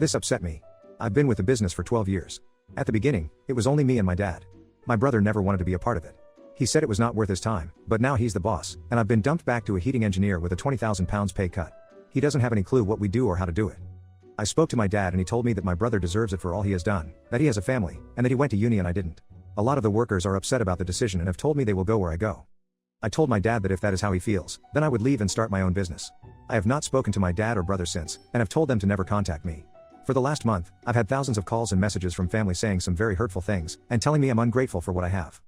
This upset me. I've been with the business for 12 years. At the beginning, it was only me and my dad. My brother never wanted to be a part of it. He said it was not worth his time, but now he's the boss, and I've been dumped back to a heating engineer with a £20,000 pay cut. He doesn't have any clue what we do or how to do it. I spoke to my dad and he told me that my brother deserves it for all he has done, that he has a family, and that he went to uni and I didn't. A lot of the workers are upset about the decision and have told me they will go where I go. I told my dad that if that is how he feels, then I would leave and start my own business. I have not spoken to my dad or brother since, and have told them to never contact me. For the last month, I've had thousands of calls and messages from family saying some very hurtful things, and telling me I'm ungrateful for what I have.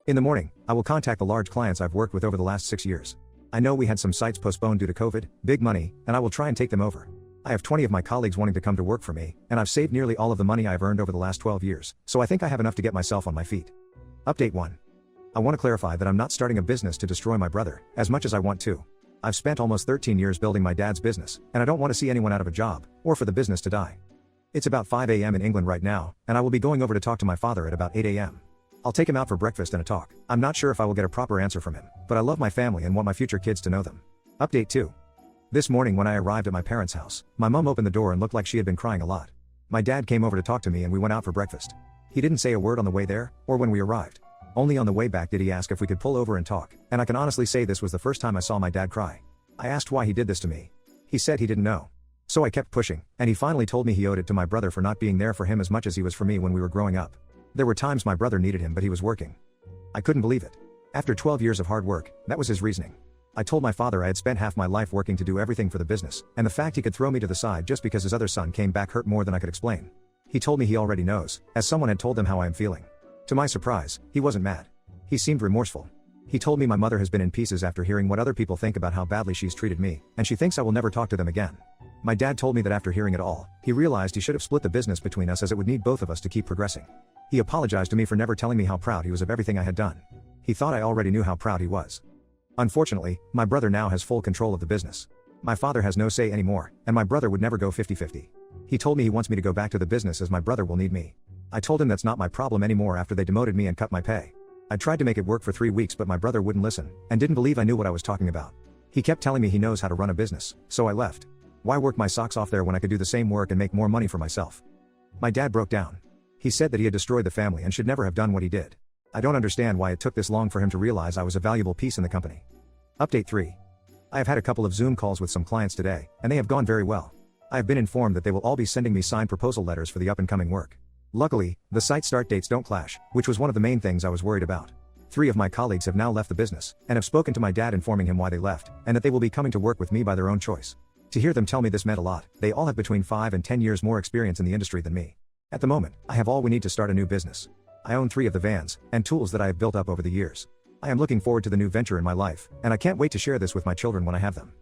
In the morning, I will contact the large clients I've worked with over the last 6 years. I know we had some sites postponed due to COVID, big money, and I will try and take them over. I have 20 of my colleagues wanting to come to work for me, and I've saved nearly all of the money I've earned over the last 12 years, so I think I have enough to get myself on my feet. Update 1. I want to clarify that I'm not starting a business to destroy my brother, as much as I want to. I've spent almost 13 years building my dad's business, and I don't want to see anyone out of a job, or for the business to die. It's about 5 a.m. in England right now, and I will be going over to talk to my father at about 8 a.m. I'll take him out for breakfast and a talk. I'm not sure if I will get a proper answer from him, but I love my family and want my future kids to know them. Update 2. This morning when I arrived at my parents' house, my mom opened the door and looked like she had been crying a lot. My dad came over to talk to me and we went out for breakfast. He didn't say a word on the way there, or when we arrived. Only on the way back did he ask if we could pull over and talk, and I can honestly say this was the first time I saw my dad cry. I asked why he did this to me. He said he didn't know. So I kept pushing, and he finally told me he owed it to my brother for not being there for him as much as he was for me when we were growing up. There were times my brother needed him but he was working. I couldn't believe it. After 12 years of hard work, that was his reasoning. I told my father I had spent half my life working to do everything for the business, and the fact he could throw me to the side just because his other son came back hurt more than I could explain. He told me he already knows, as someone had told him how I am feeling. To my surprise, he wasn't mad. He seemed remorseful. He told me my mother has been in pieces after hearing what other people think about how badly she's treated me, and she thinks I will never talk to them again. My dad told me that after hearing it all, he realized he should have split the business between us as it would need both of us to keep progressing. He apologized to me for never telling me how proud he was of everything I had done. He thought I already knew how proud he was. Unfortunately, my brother now has full control of the business. My father has no say anymore, and my brother would never go 50-50. He told me he wants me to go back to the business as my brother will need me. I told him that's not my problem anymore after they demoted me and cut my pay. I tried to make it work for 3 weeks but my brother wouldn't listen, and didn't believe I knew what I was talking about. He kept telling me he knows how to run a business, so I left. Why work my socks off there when I could do the same work and make more money for myself? My dad broke down. He said that he had destroyed the family and should never have done what he did. I don't understand why it took this long for him to realize I was a valuable piece in the company. Update 3. I have had a couple of Zoom calls with some clients today, and they have gone very well. I have been informed that they will all be sending me signed proposal letters for the up-and-coming work. Luckily, the site start dates don't clash, which was one of the main things I was worried about. 3 of my colleagues have now left the business, and have spoken to my dad informing him why they left, and that they will be coming to work with me by their own choice. To hear them tell me this meant a lot. They all have between 5 and 10 years more experience in the industry than me. At the moment, I have all we need to start a new business. I own 3 of the vans, and tools that I have built up over the years. I am looking forward to the new venture in my life, and I can't wait to share this with my children when I have them.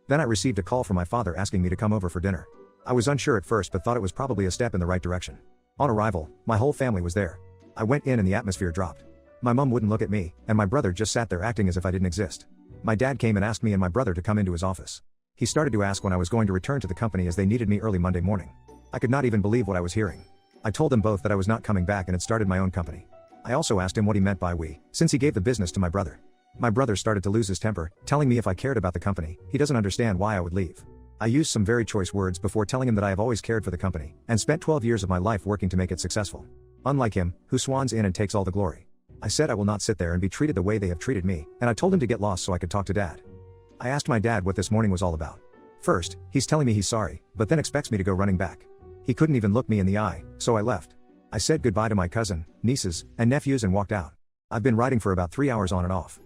Then I received a call from my father asking me to come over for dinner. I was unsure at first but thought it was probably a step in the right direction. On arrival, my whole family was there. I went in and the atmosphere dropped. My mom wouldn't look at me, and my brother just sat there acting as if I didn't exist. My dad came and asked me and my brother to come into his office. He started to ask when I was going to return to the company as they needed me early Monday morning. I could not even believe what I was hearing. I told them both that I was not coming back and had started my own company. I also asked him what he meant by we, since he gave the business to my brother. My brother started to lose his temper, telling me if I cared about the company, he doesn't understand why I would leave. I used some very choice words before telling him that I have always cared for the company, and spent 12 years of my life working to make it successful. Unlike him, who swans in and takes all the glory. I said I will not sit there and be treated the way they have treated me, and I told him to get lost so I could talk to Dad. I asked my dad what this morning was all about. First, he's telling me he's sorry, but then expects me to go running back. He couldn't even look me in the eye, so I left. I said goodbye to my cousin, nieces, and nephews and walked out. I've been writing for about 3 hours on and off.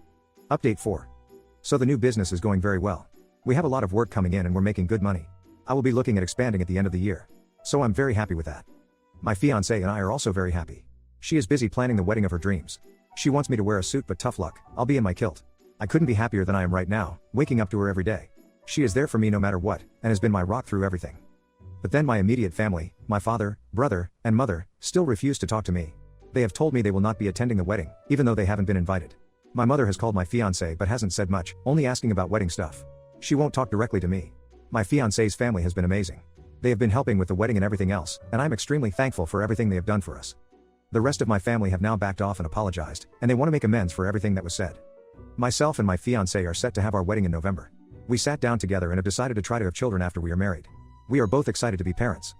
Update 4. So the new business is going very well. We have a lot of work coming in and we're making good money. I will be looking at expanding at the end of the year. So I'm very happy with that. My fiancée and I are also very happy. She is busy planning the wedding of her dreams. She wants me to wear a suit but tough luck, I'll be in my kilt. I couldn't be happier than I am right now, waking up to her every day. She is there for me no matter what, and has been my rock through everything. But then my immediate family, my father, brother, and mother, still refuse to talk to me. They have told me they will not be attending the wedding, even though they haven't been invited. My mother has called my fiancé but hasn't said much, only asking about wedding stuff. She won't talk directly to me. My fiancé's family has been amazing. They have been helping with the wedding and everything else, and I'm extremely thankful for everything they have done for us. The rest of my family have now backed off and apologized, and they want to make amends for everything that was said. Myself and my fiancé are set to have our wedding in November. We sat down together and have decided to try to have children after we are married. We are both excited to be parents.